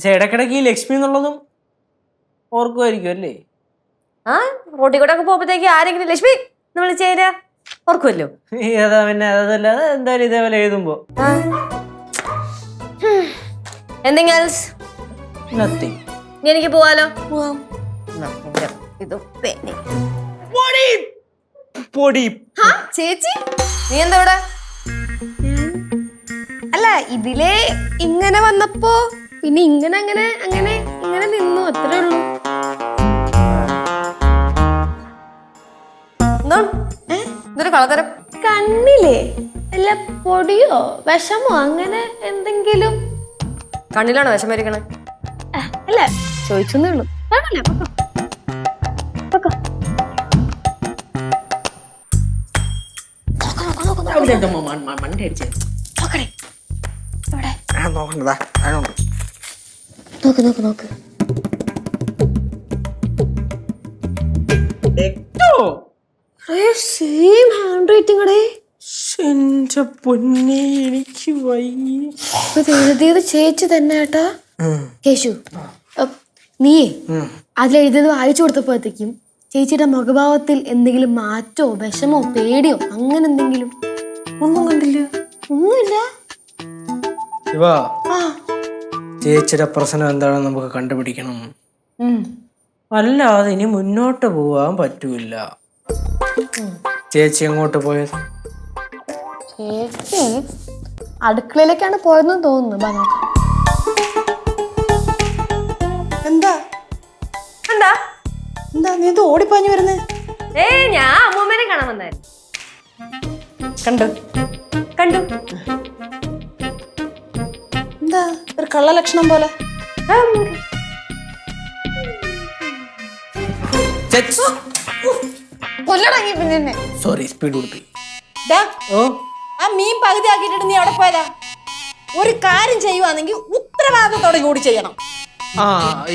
പക്ഷെ ഇടക്കിടക്ക് ഈ ലക്ഷ്മി എന്നുള്ളതും ഓർക്കുമായിരിക്കും അല്ലേ? ആ റോട്ടിൽ കൂടെ ഒക്കെ പോകുമ്പോഴത്തേക്ക് ആരെങ്കിലും ലക്ഷ്മി എന്ന് വിളിച്ചേരാ ഓർക്കുമല്ലോ. ഏതാ പിന്നെ അതല്ലാതെ എന്തായാലും ഇതേപോലെ എഴുതുമ്പോ എന്തെങ്കിലും എൽസ് നത്തിങ്. ഇനി എനിക്ക് പോവാലോ. ചേച്ചി നീ എന്താ ഇവിടെ? അല്ല ഇതിലെ ഇങ്ങനെ വന്നപ്പോ പിന്നെ ഇങ്ങനെ അങ്ങനെ അങ്ങനെ ഇങ്ങനെ നിന്നു, അത്രേ ഉള്ളൂ. ഇതൊരു കളതരം. കണ്ണില്ലേ അല്ല പൊടിയോ വിഷമോ അങ്ങനെ എന്തെങ്കിലും? കണ്ണിലാണോ വിഷം വരിക്കണേ? അല്ല ചോദിച്ചേ ഉള്ളൂ. എഴുതിയത് ചേച്ചി തന്നെ ഏട്ടാ. കേശു നീയേ അതിലെഴുതിയത് വായിച്ചു കൊടുത്തപ്പോഴത്തേക്കും ചേച്ചിയുടെ മുഖഭാവത്തിൽ എന്തെങ്കിലും മാറ്റോ വിഷമോ പേടിയോ അങ്ങനെ എന്തെങ്കിലും? ഒന്നും കണ്ടില്ല. ഒന്നുമില്ല. ചേച്ചിയുടെ പ്രശ്നം എന്താണെന്ന് നമുക്ക് കണ്ടുപിടിക്കണം. അല്ലാതെ ഇനി മുന്നോട്ട് പോവാൻ പറ്റൂല. ചേച്ചി എങ്ങോട്ട് പോയത്? ചേച്ചി അടുക്കളയിലേക്കാണ് പോയതെന്ന് തോന്നുന്നു. എന്താ എന്താ എന്താ നീ ഇത് ഓടിപ്പാഞ്ഞു വരുന്നേ? ഞാൻ അമ്മൂമ്മേനെ കാണാൻ വന്നായിരുന്നു. കണ്ടു കണ്ടു. എന്താ ഒരു കള്ളലക്ഷണം പോലെ? കൊല്ലടങ്ങി പിന്നെ. സോറി, സ്പീഡ് കൊടുത്തു. ആ മീൻ പകുതി ആക്കിയിട്ട് നീ അവിടെ പോയതാ. ഒരു കാര്യം ചെയ്യുവാണെങ്കിൽ ഉത്തരവാദിത്തത്തോടെ കൂടി ചെയ്യണം. ആ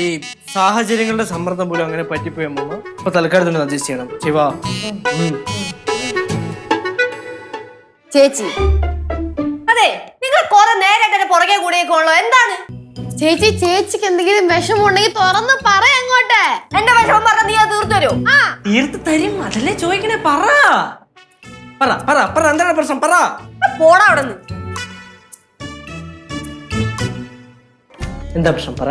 ഈ സാഹചര്യങ്ങളുടെ സമ്മർദ്ദം പോലും അങ്ങനെ പറ്റിപ്പോയി അമ്മ. അപ്പൊ തൽക്കാലത്തിന് അഡ്ജസ്റ്റ് ചെയ്യണം. ശിവ ചേച്ചി അതെ നിങ്ങൾ കുറെ നേരമായിട്ട് പുറകെ കൂടിയേക്കോളോ. എന്താണ് ചേച്ചി? ചേച്ചിക്ക് എന്തെങ്കിലും വിഷമം ഉണ്ടെങ്കിൽ തുറന്ന് പറ. അങ്ങോട്ടെ എന്റെ വിഷമം പറഞ്ഞ നീ അത് തീർത്തു തരൂ. തീർത്ത് തരും. അതല്ലേ ചോദിക്കണേ. പറ പറ പറ പറ. എന്താണ് പ്രശ്നം? പറ. പോടാ അവിടെ നിന്ന്. എന്താ പ്രശ്നം? പറ.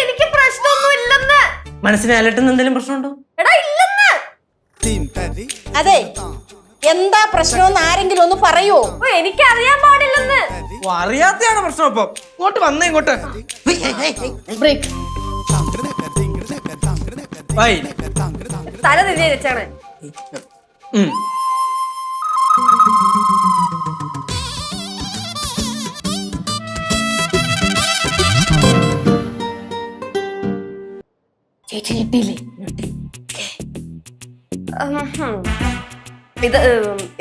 എനിക്ക് പ്രശ്നമൊന്നും ഇല്ലെന്ന്. മനസ്സിനെ അലട്ടുന്ന എന്തെങ്കിലും പ്രശ്നമുണ്ടോ? എടാ ഇല്ലെന്ന്. അതെ എന്താ പ്രശ്നമെന്ന് ആരെങ്കിലും ഒന്ന് പറയോ? എനിക്ക് അറിയാൻ പാടില്ലെന്ന്. അറിയാത്തയാണ് പ്രശ്നം. അപ്പൊ ഇങ്ങോട്ട് വന്നേ. ഇങ്ങോട്ട് തല തിരിഞ്ഞ് വെച്ചാണ്. ചേച്ചി കിട്ടിയില്ലേ?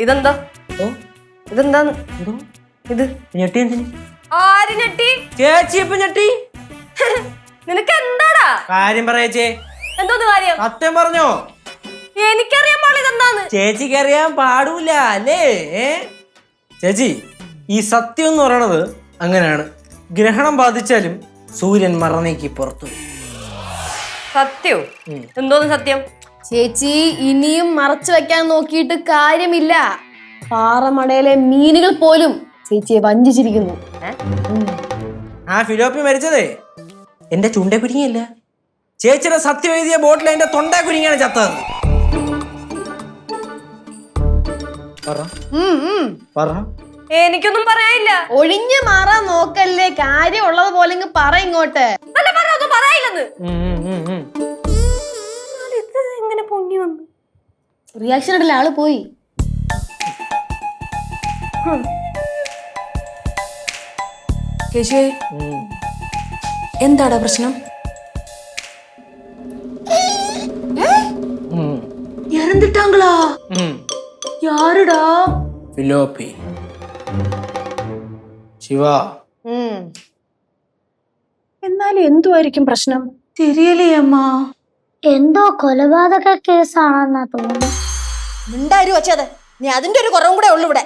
ഇതെന്താ? ഇതെന്താന്ന്? ഇത് ഞെട്ടി എന്തിന്? ആര് ഞെട്ടി? ചേച്ചി ഇപ്പൊ ഞെട്ടി. നിനക്ക് എന്താടാ കാര്യം പറയേച്ചേ. എന്തോന്ന് കാര്യം? സത്യം പറഞ്ഞോ? എനിക്കറിയാൻ പാടില്ല എന്താന്ന്. ചേച്ചിക്ക് അറിയാൻ പാടൂല അല്ലേ? ചേച്ചി ഈ സത്യം എന്ന് പറയണത് അങ്ങനെയാണ്. ഗ്രഹണം ബാധിച്ചാലും സൂര്യൻ മറനീക്കി പുറത്തു. സത്യോ? എന്തോന്ന് സത്യം? ചേച്ചി ഇനിയും മറച്ചു വെക്കാൻ നോക്കിയിട്ട് കാര്യമില്ല. പാറമടയിലെ മീനുകൾ പോലും ചേച്ചിയെ വഞ്ചിച്ചിരിക്കുന്നു. ആ ഫിലോപ്പി മരിച്ചതേ എന്റെ ചുണ്ടേ കുരുങ്ങിയല്ല. ചേച്ചിയുടെ സത്യം എഴുതിയ ബോട്ടിൽ എന്റെ തൊണ്ടേ കുരുങ്ങിയാണ് ചത്തത്. എനിക്കൊന്നും പറയാനില്ല. ഒഴിഞ്ഞു മാറാൻ നോക്കല്ലേ. കാര്യം ഉള്ളത് പോലെ പറ ഇങ്ങോട്ട്. പറയില്ലെന്ന്. എങ്ങനെ പൊങ്ങി വന്നു? റിയാക്ഷൻ ഇടല ആള് പോയി. കേശുവേ എന്താടാ പ്രശ്നം? ഇറന്നിട്ടാങ്കളാ? யாருடா? ഫിലോപ്പി. ശിവ. എന്നാലും എന്തുവായിരിക്കും പ്രശ്നം? തെരിയലേ അമ്മ. എന്തോ കൊലപാതക കേസാണെന്നാ തോന്നുന്നു. മിണ്ടാരി വച്ചത്. നീ അതിന്റെ ഒരു കുറവും കൂടെ ഉള്ളു ഇവിടെ.